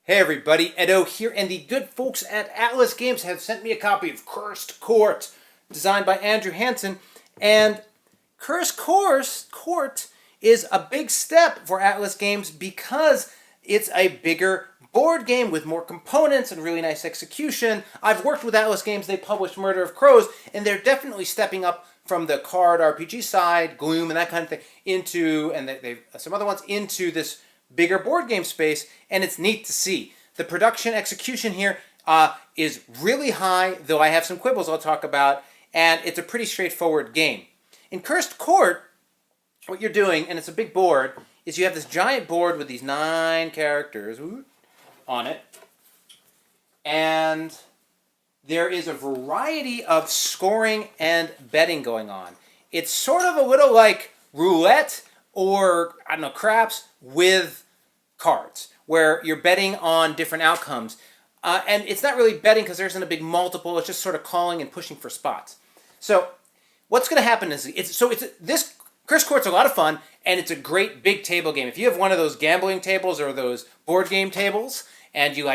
Hey everybody, Edo here, and the good folks at Atlas Games have sent me a copy of Cursed Court, designed by Andrew Hanson. And Cursed Court is a big step for Atlas Games because it's a bigger board game with more components and really nice execution. I've worked with Atlas Games, they published Murder of Crows, and they're definitely stepping up from the card RPG side, Gloom and that kind of thing, into, and they've some other ones, into this bigger board game space, and it's neat to see. The production execution here is really high, though I have some quibbles I'll talk about, and it's a pretty straightforward game. In Cursed Court, what you're doing, and it's a big board, is you have this giant board with these 9 characters on it, and there is a variety of scoring and betting going on. It's sort of a little like roulette or, I don't know, craps with cards, where you're betting on different outcomes. And it's not really betting because there isn't a big multiple, it's just sort of calling and pushing for spots. So what's going to happen is, this Cursed Court's a lot of fun, and it's a great big table game. If you have one of those gambling tables or those board game tables, and you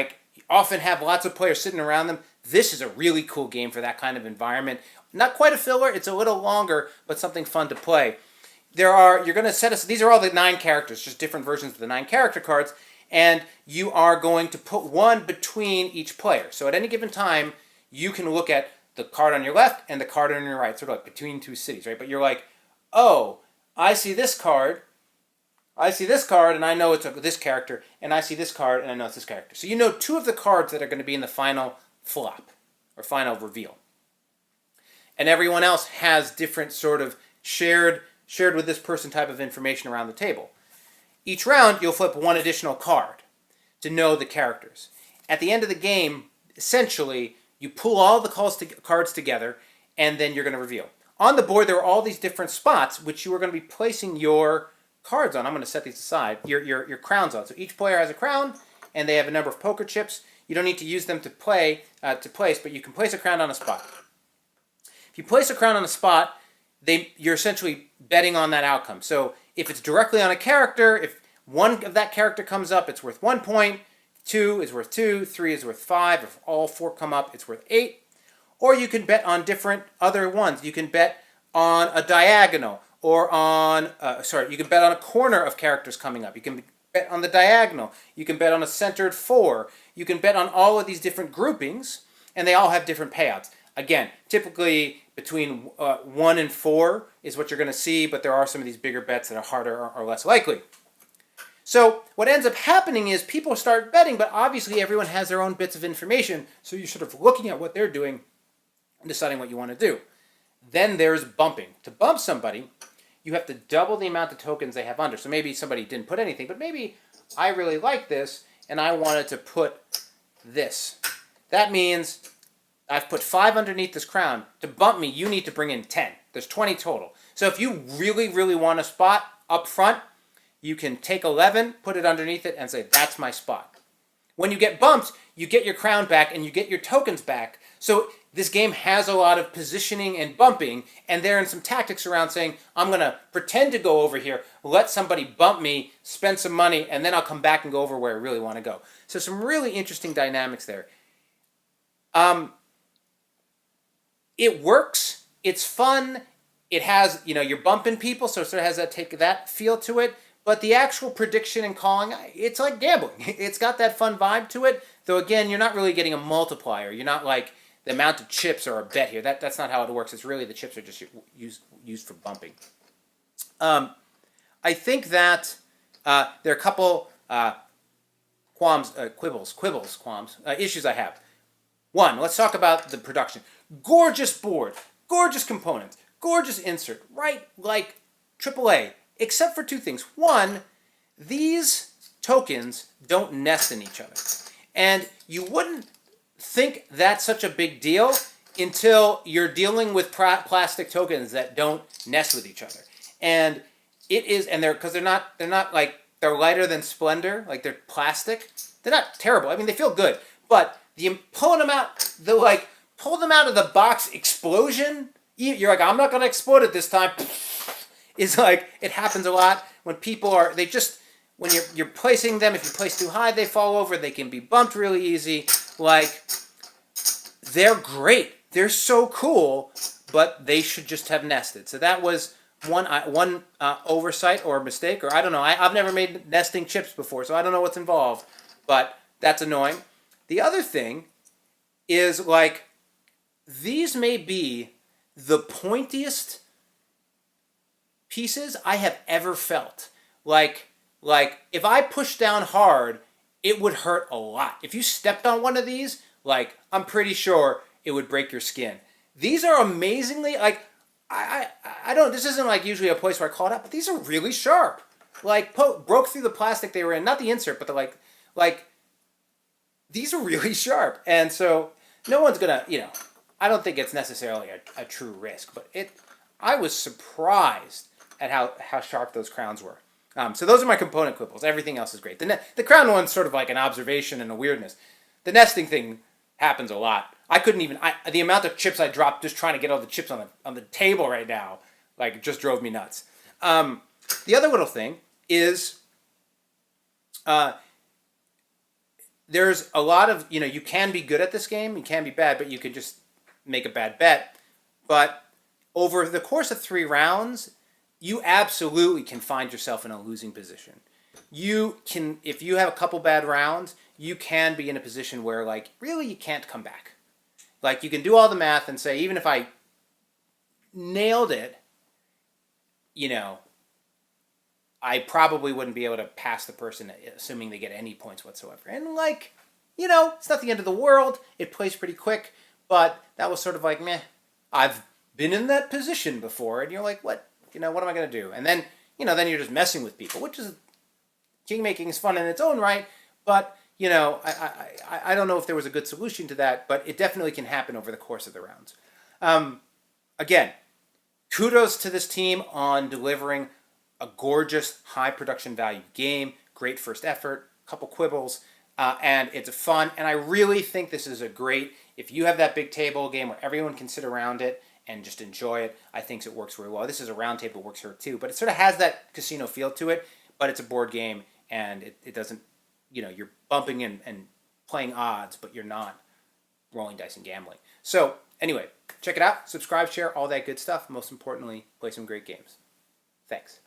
often have lots of players sitting around them, this is a really cool game for that kind of environment. Not quite a filler, it's a little longer, but something fun to play. You're going to set us, these are all the 9 characters, just different versions of the 9 character cards, and you are going to put one between each player. So at any given time, you can look at the card on your left and the card on your right, sort of like between 2 cities, right? But you're like, oh, I see this card, and I know it's this character, and I see this card, and I know it's this character. So you know 2 of the cards that are going to be in the final flop, or final reveal. And everyone else has different sort of shared with this person type of information around the table. Each round, you'll flip one additional card to know the characters. At the end of the game, essentially, you pull all the cards together, and then you're going to reveal. On the board, there are all these different spots which you are going to be placing your cards on. I'm going to set these aside. Your crowns on. So each player has a crown, and they have a number of poker chips. You don't need to use them to place, but you can place a crown on a spot. If you place a crown on a spot, you're essentially betting on that outcome. So if it's directly on a character, if one of that character comes up, it's worth 1 point, 2 is worth 2, 3 is worth 5, if all 4 come up, it's worth 8. Or you can bet on different other ones. You can bet on a diagonal, or you can bet on a corner of characters coming up. You can bet on the diagonal. You can bet on a centered 4. You can bet on all of these different groupings, and they all have different payouts. Again, typically between 1 and 4 is what you're going to see, but there are some of these bigger bets that are harder or less likely. So what ends up happening is people start betting, but obviously everyone has their own bits of information, so you're sort of looking at what they're doing and deciding what you want to do. Then there's bumping. To bump somebody, you have to double the amount of tokens they have under. So maybe somebody didn't put anything, but maybe I really like this, and I wanted to put this. That means I've put 5 underneath this crown. To bump me, you need to bring in 10. There's 20 total. So if you really, really want a spot up front, you can take 11, put it underneath it, and say, that's my spot. When you get bumped, you get your crown back, and you get your tokens back. So this game has a lot of positioning and bumping, and there are some tactics around saying, I'm going to pretend to go over here, let somebody bump me, spend some money, and then I'll come back and go over where I really want to go. So some really interesting dynamics there. It works, it's fun, it has, you're bumping people, so it sort of has take that feel to it, but the actual prediction and calling, it's like gambling. It's got that fun vibe to it, though again, you're not really getting a multiplier. You're not like the amount of chips or a bet here. That's not how it works. It's really the chips are just used for bumping. I think that there are a couple issues I have. One, let's talk about the production. Gorgeous board, gorgeous components, gorgeous insert, right like AAA, except for 2 things. One, these tokens don't nest in each other. And you wouldn't think that's such a big deal until you're dealing with plastic tokens that don't nest with each other. And it is, and they're not like, they're lighter than Splendor, like they're plastic. They're not terrible. I mean, they feel good, but pulling them out of the box explosion, you're like, I'm not going to explode it this time, is like, it happens a lot when people are, when you're placing them, if you place too high, they fall over. They can be bumped really easy. Like, they're great. They're so cool, but they should just have nested. So that was one oversight or mistake, or I don't know. I've never made nesting chips before, so I don't know what's involved, but that's annoying. The other thing is, like, these may be the pointiest pieces I have ever felt. Like if I push down hard, it would hurt a lot. If you stepped on one of these, like, I'm pretty sure it would break your skin. These are amazingly, like, I don't, this isn't like usually a place where I call it out, but these are really sharp. Like, broke through the plastic they were in, not the insert, but the like, these are really sharp. And so no one's gonna, I don't think it's necessarily a true risk, but I was surprised at how sharp those crowns were. So those are my component quibbles. Everything else is great. The crown one's sort of like an observation and a weirdness. The nesting thing happens a lot. I couldn't even, the amount of chips I dropped just trying to get all the chips on the table right now, like, it just drove me nuts. The other little thing is, there's a lot of, you can be good at this game, you can be bad, but you could just make a bad bet. But over the course of 3 rounds, you absolutely can find yourself in a losing position. You can, if you have a couple bad rounds, you can be in a position where, like, really you can't come back. Like, you can do all the math and say, even if I nailed it, I probably wouldn't be able to pass the person, assuming they get any points whatsoever. And, like, it's not the end of the world. It plays pretty quick, but that was sort of like, meh. I've been in that position before, and you're like, what? What am I going to do? And then, then you're just messing with people, which is, kingmaking is fun in its own right, but, I don't know if there was a good solution to that, but it definitely can happen over the course of the rounds. Again, kudos to this team on delivering a gorgeous, high production value game. Great first effort, couple quibbles, and it's fun. And I really think this is a great, if you have that big table game where everyone can sit around it and just enjoy it, I think it works really well. This is a round table, works here too, but it sort of has that casino feel to it, but it's a board game, and it doesn't, you're bumping and playing odds, but you're not rolling dice and gambling. So anyway, check it out, subscribe, share, all that good stuff. Most importantly, play some great games. Thanks.